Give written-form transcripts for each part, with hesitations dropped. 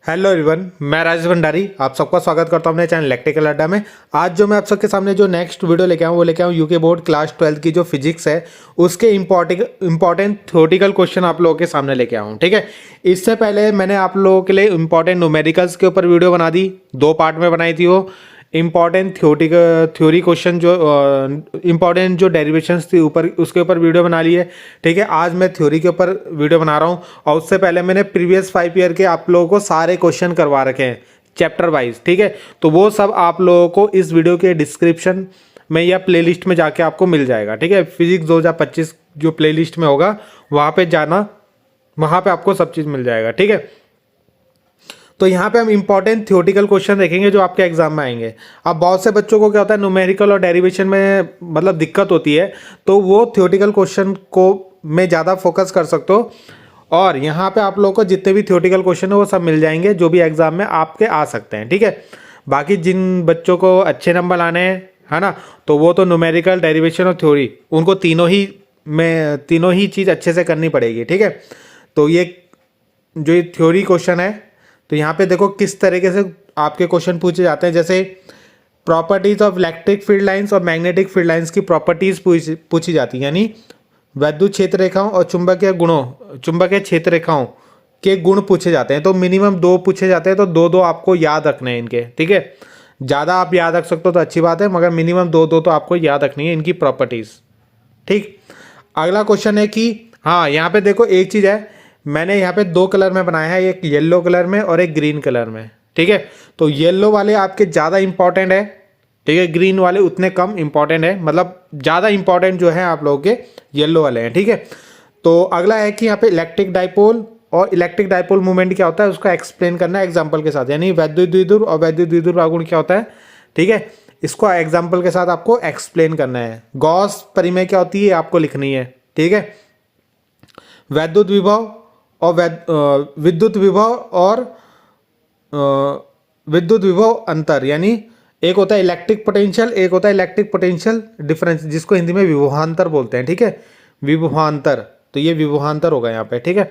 Hello everyone, मैं राजेश भंडारी आप सबका स्वागत करता हूं अपने चैनल इलेक्ट्रिकल अड्डा में। आज जो मैं आप सबके सामने जो नेक्स्ट वीडियो लेके आऊँ वो लेके आऊँ यूके बोर्ड क्लास 12 की जो फिजिक्स है उसके इंपॉर्टेंट थ्योरेटिकल क्वेश्चन आप लोगों के सामने लेके आऊँ। ठीक है, इससे पहले मैंने आप लोगों के लिए इंपॉर्टेंट न्यूमेरिकल्स के ऊपर वीडियो बना दी, 2 पार्ट में बनाई थी। वो इम्पॉर्टेंट थ्योरी क्वेश्चन जो इम्पॉर्टेंट जो डेरिवेशंस थी ऊपर उसके ऊपर वीडियो बना ली है। ठीक है, आज मैं थ्योरी के ऊपर वीडियो बना रहा हूँ और उससे पहले मैंने प्रीवियस 5 ईयर के आप लोगों को सारे क्वेश्चन करवा रखे हैं चैप्टर वाइज। ठीक है, तो वो सब आप लोगों को इस वीडियो के डिस्क्रिप्शन में या प्लेलिस्ट में जाके आपको मिल जाएगा। ठीक है, फिजिक्स 2025 जो प्लेलिस्ट में होगा वहाँ पे जाना, वहाँ पे आपको सब चीज़ मिल जाएगा। ठीक है, तो यहाँ पे हम इंपॉर्टेंट थ्योरेटिकल क्वेश्चन देखेंगे जो आपके एग्जाम में आएंगे। अब बहुत से बच्चों को क्या होता है, न्यूमेरिकल और डेरिवेशन में मतलब दिक्कत होती है, तो वो थ्योरेटिकल क्वेश्चन को में ज़्यादा फोकस कर सकते हो। और यहाँ पे आप लोगों को जितने भी थ्योरेटिकल क्वेश्चन है वो सब मिल जाएंगे जो भी एग्जाम में आपके आ सकते हैं। ठीक है, बाकी जिन बच्चों को अच्छे नंबर लाने हैं, है ना, तो वो तो न्यूमेरिकल, डेरिवेशन और थ्योरी, उनको तीनों ही चीज़ अच्छे से करनी पड़ेगी। ठीक है, तो ये जो थ्योरी क्वेश्चन है, तो यहाँ पे देखो किस तरीके से आपके क्वेश्चन पूछे जाते हैं। जैसे properties of electric field lines और मैग्नेटिक फील्ड लाइंस की प्रॉपर्टीज पूछी जाती है, यानी वैद्युत क्षेत्र रेखाओं और चुंबकीय क्षेत्र रेखाओं के गुण पूछे जाते हैं। तो मिनिमम 2 पूछे जाते हैं, तो 2 आपको याद रखने हैं इनके। ठीक है, ज़्यादा आप याद रख सकते हो तो अच्छी बात है, मगर मिनिमम 2 तो आपको याद रखनी है इनकी प्रॉपर्टीज। ठीक, अगला क्वेश्चन है कि हाँ, यहाँ पे देखो एक चीज़ है, मैंने यहाँ पे 2 कलर में बनाया है, एक येलो कलर में और एक ग्रीन कलर में। ठीक है, तो येलो वाले आपके ज़्यादा इंपॉर्टेंट है, ठीक है, ग्रीन वाले उतने कम इंपॉर्टेंट है, मतलब ज़्यादा इंपॉर्टेंट जो है आप लोगों के येलो वाले हैं। ठीक है, तो अगला है कि यहाँ पे इलेक्ट्रिक डाइपोल और इलेक्ट्रिक डाइपोल मूवमेंट क्या होता है उसका एक्सप्लेन करना है एग्जाम्पल के साथ, यानी वैद्युत द्विध्रुव और वैद्युत द्विध्रुव आघूर्ण क्या होता है। ठीक है, इसको एग्जाम्पल के साथ आपको एक्सप्लेन करना है। गॉस परिमेय क्या होती है आपको लिखनी है। ठीक है, वैद्युत विभव और विद्युत विभव और विद्युत विभव अंतर, यानी एक होता है इलेक्ट्रिक पोटेंशियल, एक होता है इलेक्ट्रिक पोटेंशियल डिफरेंस, जिसको हिंदी में विभवांतर बोलते हैं। ठीक है, विभवांतर, तो ये विभवांतर होगा यहाँ पे। ठीक है,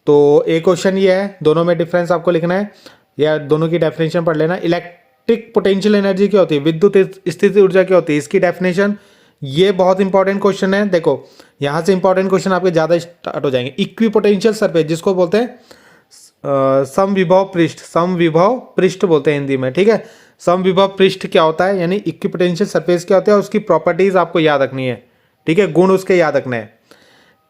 तो एक क्वेश्चन ये है, दोनों में डिफरेंस आपको लिखना है या दोनों की डेफिनेशन पढ़ लेना। इलेक्ट्रिक पोटेंशियल एनर्जी क्या होती है, विद्युत स्थिति ऊर्जा क्या होती है, इसकी डेफिनेशन, ये बहुत इंपॉर्टेंट क्वेश्चन है। देखो यहाँ से इंपॉर्टेंट क्वेश्चन आपके ज़्यादा स्टार्ट हो जाएंगे। इक्विपोटेंशियल सरफेस, जिसको बोलते हैं समविभव पृष्ठ बोलते हैं हिंदी में। ठीक है, समविभव पृष्ठ क्या होता है, यानी इक्विपोटेंशियल सरफेस क्या होता है, उसकी प्रॉपर्टीज आपको याद रखनी है। ठीक है, गुण उसके याद रखने हैं।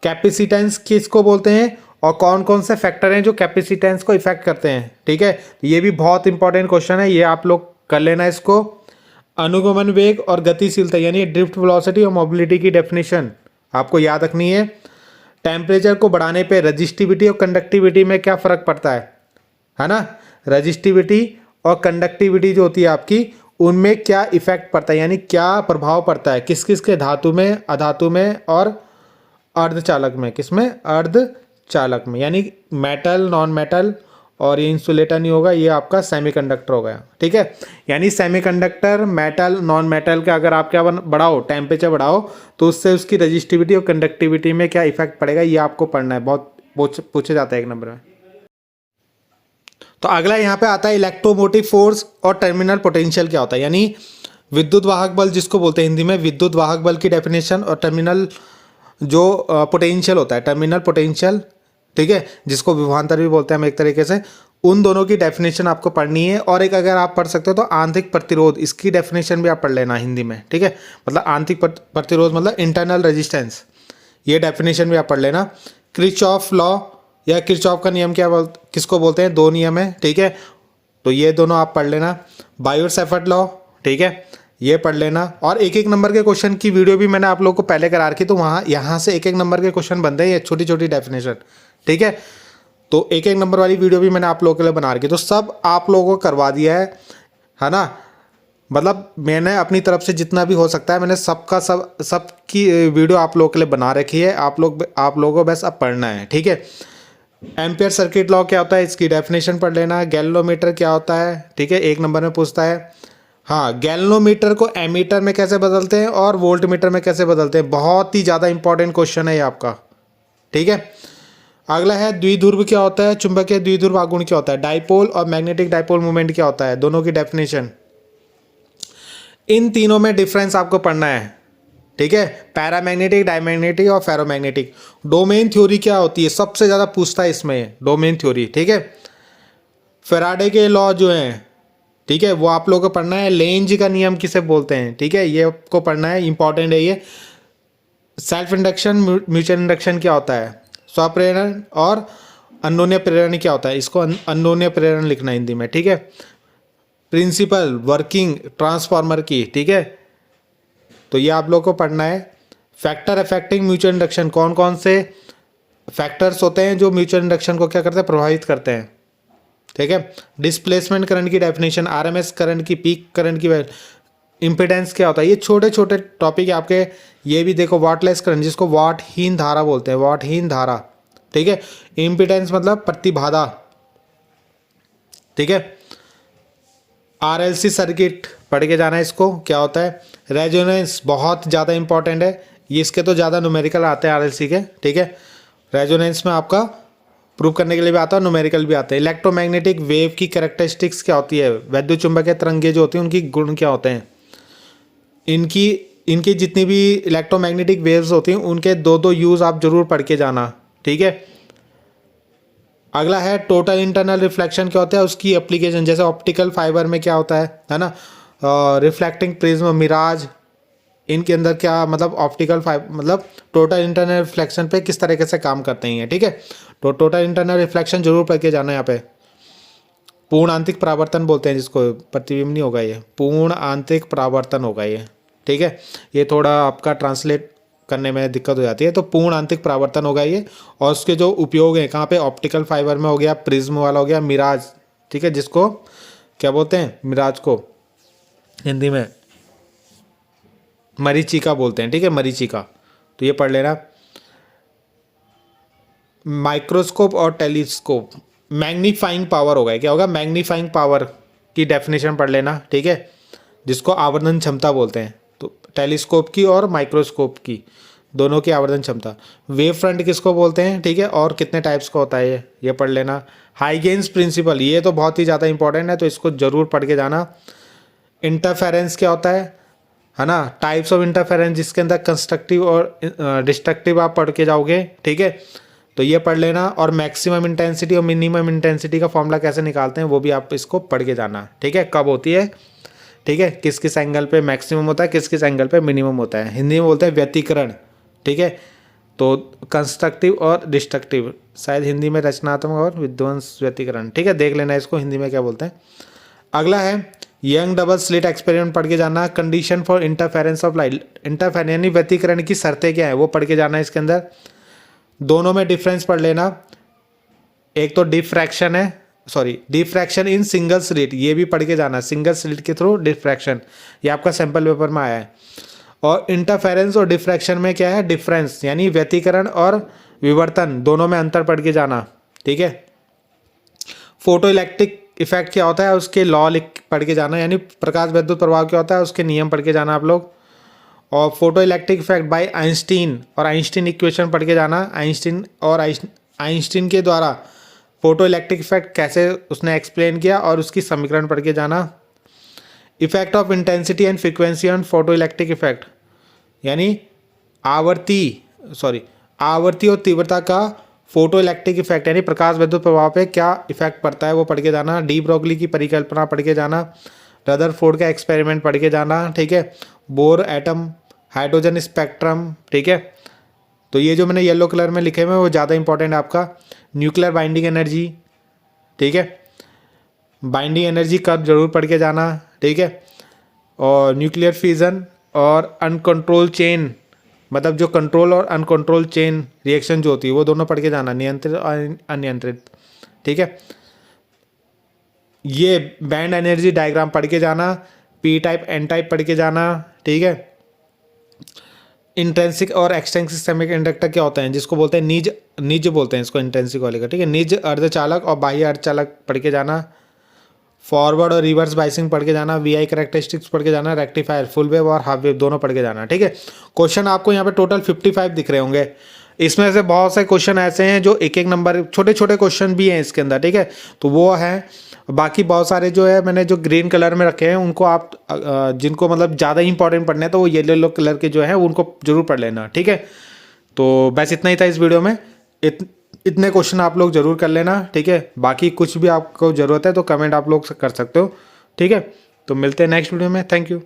कैपेसिटेंस किसको बोलते हैं और कौन कौन से फैक्टर हैं जो कैपेसिटेंस को इफेक्ट करते हैं। ठीक है, ये भी बहुत इंपॉर्टेंट क्वेश्चन है, ये आप लोग कर लेना इसको। अनुगमन वेग और गतिशीलता, यानी ड्रिफ्ट वेलोसिटी और मोबिलिटी की डेफिनेशन आपको याद रखनी है। टेम्परेचर को बढ़ाने पे रजिस्टिविटी और कंडक्टिविटी में क्या फ़र्क पड़ता है ना, रजिस्टिविटी और कंडक्टिविटी जो होती है आपकी, उनमें क्या इफेक्ट पड़ता है, यानी क्या प्रभाव पड़ता है किस किस के, धातु में, अधातु में और अर्धचालक में। किसमें, अर्धचालक में, यानी मेटल, नॉन मेटल, और ये इंसुलेटर नहीं होगा, ये आपका सेमीकंडक्टर हो गया। ठीक है, यानी सेमीकंडक्टर, मेटल, नॉन मेटल का अगर आप क्या बढ़ाओ, टेम्परेचर बढ़ाओ, तो उससे उसकी रजिस्टिविटी और कंडक्टिविटी में क्या इफेक्ट पड़ेगा, ये आपको पढ़ना है, बहुत पूछे जाता है 1 नंबर में। तो अगला यहाँ पे आता है इलेक्ट्रोमोटिव फोर्स और टर्मिनल पोटेंशियल क्या होता है, यानी विद्युत वाहक बल, जिसको बोलते हैं हिंदी में विद्युत वाहक बल की डेफिनेशन, और टर्मिनल जो पोटेंशियल होता है, टर्मिनल पोटेंशियल, ठीक है, जिसको विभवांतर भी बोलते हैं हम एक तरीके से, उन दोनों की डेफिनेशन आपको पढ़नी है। और एक अगर आप पढ़ सकते हो तो आंतरिक प्रतिरोध, इसकी डेफिनेशन भी आप पढ़ लेना हिंदी में। ठीक है, मतलब आंतरिक प्रतिरोध मतलब इंटरनल रेजिस्टेंस, ये डेफिनेशन भी आप पढ़ लेना। किरचॉफ लॉ या किरचॉफ का नियम किसको बोलते हैं, 2 नियम है। ठीक है, तो ये दोनों आप पढ़ लेना। बायोट-सैफर्ट लॉ, ठीक है, ये पढ़ लेना। और 1-1 नंबर के क्वेश्चन की वीडियो भी मैंने आप लोगों को पहले करा रखी, तो वहाँ यहाँ से 1-1 नंबर के क्वेश्चन बनते हैं, ये छोटी छोटी डेफिनेशन। ठीक है, तो 1-1 नंबर वाली वीडियो भी मैंने आप लोगों के लिए बना रखी, तो सब आप लोगों को करवा दिया है ना। मतलब मैंने अपनी तरफ से जितना भी हो सकता है मैंने सबकी वीडियो आप लोगों के लिए बना रखी है। आप लोगों को बस अब पढ़ना है। ठीक है, एम्पियर सर्किट लॉ क्या होता है, इसकी डेफिनेशन पढ़ लेना। गैल्वेनोमीटर क्या होता है, ठीक है, 1 नंबर में पूछता है। हाँ, गैल्वेनोमीटर को एमीटर में कैसे बदलते हैं और वोल्टमीटर में कैसे बदलते हैं, बहुत ही ज़्यादा इंपॉर्टेंट क्वेश्चन है ये आपका। ठीक है, अगला है द्विध्रुव क्या होता है, चुंबकीय द्विध्रुव आघूर्ण क्या होता है, डाइपोल और मैग्नेटिक डाइपोल मूवमेंट क्या होता है, दोनों की डेफिनेशन। इन तीनों में डिफरेंस आपको पढ़ना है, ठीक है। पैरामैग्नेटिक, डायमैग्नेटिक और फेरोमैग्नेटिक। डोमेन थ्योरी क्या होती है, सबसे ज़्यादा पूछता है इसमें डोमेन थ्योरी, ठीक है। फैराडे के लॉ जो हैं, ठीक है, वो आप लोगों को पढ़ना है। लेंज का नियम किसे बोलते हैं, ठीक है, ये आपको पढ़ना है, इंपॉर्टेंट है ये। सेल्फ इंडक्शन, म्यूचुअल इंडक्शन क्या होता है, स्वप्रेरण और अन्योन्य प्रेरण क्या होता है, इसको अन्योन्य प्रेरण लिखना है हिंदी में, ठीक है। प्रिंसिपल वर्किंग ट्रांसफार्मर की, ठीक है, तो ये आप लोगों को पढ़ना है। फैक्टर अफेक्टिंग म्यूचुअल इंडक्शन, कौन कौन से फैक्टर्स होते हैं जो म्यूचुअल इंडक्शन को क्या करते हैं, प्रभावित करते हैं, ठीक है। डिस्प्लेसमेंट करंट की डेफिनेशन, आरएमएस करंट की, पीक करंट की, इंपिडेंस क्या होता है, ये छोटे छोटे टॉपिक है आपके। ये भी देखो, वाटलेस करंट जिसको वाटहीन धारा बोलते हैं, वाटहीन धारा, ठीक है। इंपिडेंस मतलब प्रतिबाधा, ठीक है। आरएलसी सर्किट पढ़ के जाना है, इसको क्या होता है। रेजोनेंस बहुत ज़्यादा इंपॉर्टेंट है, ये इसके तो ज़्यादा न्यूमेरिकल आते हैं आरएलसी के, ठीक है। रेजोनेंस में आपका प्रूव करने के लिए भी आता है, न्यूमेरिकल भी आता है। इलेक्ट्रोमैग्नेटिक वेव की कैरेक्टरिस्टिक्स क्या होती है, वैद्युत चुंबकीय तरंगे जो होती हैं उनकी गुण क्या होते हैं, इनकी इनकी जितनी भी इलेक्ट्रोमैग्नेटिक वेव्स होती हैं उनके दो दो यूज़ आप जरूर पढ़ के जाना, ठीक है। अगला है टोटल इंटरनल रिफ्लेक्शन क्या होता है, उसकी एप्लीकेशन, जैसे ऑप्टिकल फाइबर में क्या होता है ना, रिफ्लेक्टिंग प्रिज्म, मिराज, इनके अंदर क्या मतलब ऑप्टिकल फाइबर मतलब टोटल इंटरनल रिफ्लेक्शन पे किस तरीके से काम करते हैं, ठीक है। तो टोटल इंटरनल रिफ्लेक्शन जरूर पढ़ के जाना है यहाँ पे। पूर्ण आंतरिक परावर्तन बोलते हैं जिसको, प्रतिबिंब नहीं होगा ये, पूर्ण आंतरिक परावर्तन होगा ये, ठीक है। ये थोड़ा आपका ट्रांसलेट करने में दिक्कत हो जाती है, तो पूर्ण आंतरिक परावर्तन होगा ये। और उसके जो उपयोग हैं कहाँ पे, ऑप्टिकल फाइबर में हो गया, प्रिज्म वाला हो गया, मिराज, ठीक है, जिसको क्या बोलते हैं, मिराज को हिंदी में मरीचिका बोलते हैं, ठीक है, मरीचिका, तो ये पढ़ लेना। माइक्रोस्कोप और टेलीस्कोप, मैग्नीफाइंग पावर होगा, क्या होगा, मैग्नीफाइंग पावर की डेफिनेशन पढ़ लेना, ठीक है, जिसको आवर्धन क्षमता बोलते हैं। तो टेलीस्कोप की और माइक्रोस्कोप की दोनों की आवर्धन क्षमता। वेव फ्रंट किसको बोलते हैं, ठीक है, और कितने टाइप्स का होता है ये पढ़ लेना। हाइगेन्स प्रिंसिपल, ये तो बहुत ही ज़्यादा इंपॉर्टेंट है, तो इसको जरूर पढ़ के जाना। इंटरफेरेंस क्या होता है ना, टाइप्स ऑफ इंटरफेरेंस, जिसके अंदर कंस्ट्रक्टिव और डिस्ट्रक्टिव आप पढ़ के जाओगे, ठीक है, तो ये पढ़ लेना। और मैक्सिमम इंटेंसिटी और मिनिमम इंटेंसिटी का फॉर्मूला कैसे निकालते हैं वो भी आप इसको पढ़ के जाना, ठीक है, कब होती है, ठीक है, किस किस एंगल पे मैक्सिमम होता है, किस किस एंगल पे मिनिमम होता है। हिंदी में बोलते हैं व्यतिकरण, ठीक है, तो कंस्ट्रक्टिव और डिस्ट्रक्टिव, शायद हिंदी में रचनात्मक और विध्वंस व्यतिकरण, ठीक है, देख लेना इसको हिंदी में क्या बोलते हैं। अगला है यंग डबल स्लिट एक्सपेरिमेंट पढ़ के जाना। Condition for interference of light, interference यानी व्यतिकरण की शर्तें क्या है वो पढ़ के जाना है इसके अंदर। दोनों में डिफरेंस पढ़ लेना, एक तो डिफ्रैक्शन है, sorry diffraction in single slit, ये भी पढ़ के जाना, सिंगल स्लिट के थ्रू डिफ्रैक्शन, ये आपका सैंपल पेपर में आया है। और इंटरफेरेंस और डिफ्रैक्शन में क्या है, डिफरेंस यानी व्यतिकरण और विवर्तन, दोनों में अंतर पढ़ के जाना, ठीक है। फोटो इलेक्ट्रिक इफेक्ट क्या होता है, उसके लॉ पढ़ के जाना, यानी प्रकाश विद्युत प्रभाव क्या होता है उसके नियम पढ़ के जाना आप लोग। और photo electric effect bye Einstein और आइंस्टीन इक्वेशन पढ़ के जाना। आइंस्टीन और आइंस्टीन के द्वारा फोटो इलेक्ट्रिक इफेक्ट कैसे उसने एक्सप्लेन किया और उसकी समीकरण पढ़ के जाना। Effect of intensity and frequency on photo electric effect, यानी आवृत्ति और तीव्रता का फोटो इलेक्ट्रिक इफेक्ट यानी प्रकाश विद्युत प्रभाव पे क्या इफेक्ट पड़ता है वो पढ़ के जाना। डी ब्रोगली की परिकल्पना पढ़ के जाना। रदरफोर्ड का एक्सपेरिमेंट पढ़ के जाना, ठीक है। बोर एटम, हाइड्रोजन स्पेक्ट्रम, ठीक है, तो ये जो मैंने येलो कलर में लिखे हुए वो ज़्यादा इंपॉर्टेंट है आपका। न्यूक्लियर बाइंडिंग एनर्जी, ठीक है, बाइंडिंग एनर्जी कर्व जरूर पढ़ के जाना, ठीक है। और न्यूक्लियर फ्यूजन और अनकंट्रोल चेन, मतलब जो कंट्रोल और अनकंट्रोल चेन रिएक्शन जो होती है वो दोनों पढ़ के जाना, नियंत्रित और अनियंत्रित, ठीक है। ये बैंड एनर्जी डायग्राम पढ़ के जाना। पी टाइप एन टाइप पढ़ के जाना, ठीक है। इंट्रिंसिक और एक्सट्रिंसिक सेमीकंडक्टर क्या होता है, जिसको बोलते हैं निज बोलते हैं इसको, इंट्रिंसिक वाले का, ठीक है। निज अर्धचालक और बाह्य अर्धचालक पढ़ के जाना। फॉरवर्ड और रिवर्स बाइसिंग पढ़ के जाना। वीआई कैरेक्टरिस्टिक्स पढ़ के जाना। रेक्टिफायर, फुल वेव और हाफ वेव दोनों पढ़ के जाना, ठीक है। क्वेश्चन आपको यहाँ पे टोटल 55 दिख रहे होंगे। इसमें से बहुत से क्वेश्चन ऐसे हैं जो एक एक नंबर, छोटे छोटे क्वेश्चन भी हैं इसके अंदर, ठीक है। तो वो है, बाकी बहुत सारे जो है मैंने जो ग्रीन कलर में रखे हैं उनको आप जिनको मतलब ज़्यादा इंपॉर्टेंट पढ़ने हैं तो वो येलो कलर के जो है उनको जरूर पढ़ लेना, ठीक है। तो बस इतना ही था इस वीडियो में। इतने क्वेश्चन आप लोग जरूर कर लेना, ठीक है। बाकी कुछ भी आपको ज़रूरत है तो कमेंट आप लोग कर सकते हो, ठीक है। तो मिलते हैं नेक्स्ट वीडियो में। Thank you.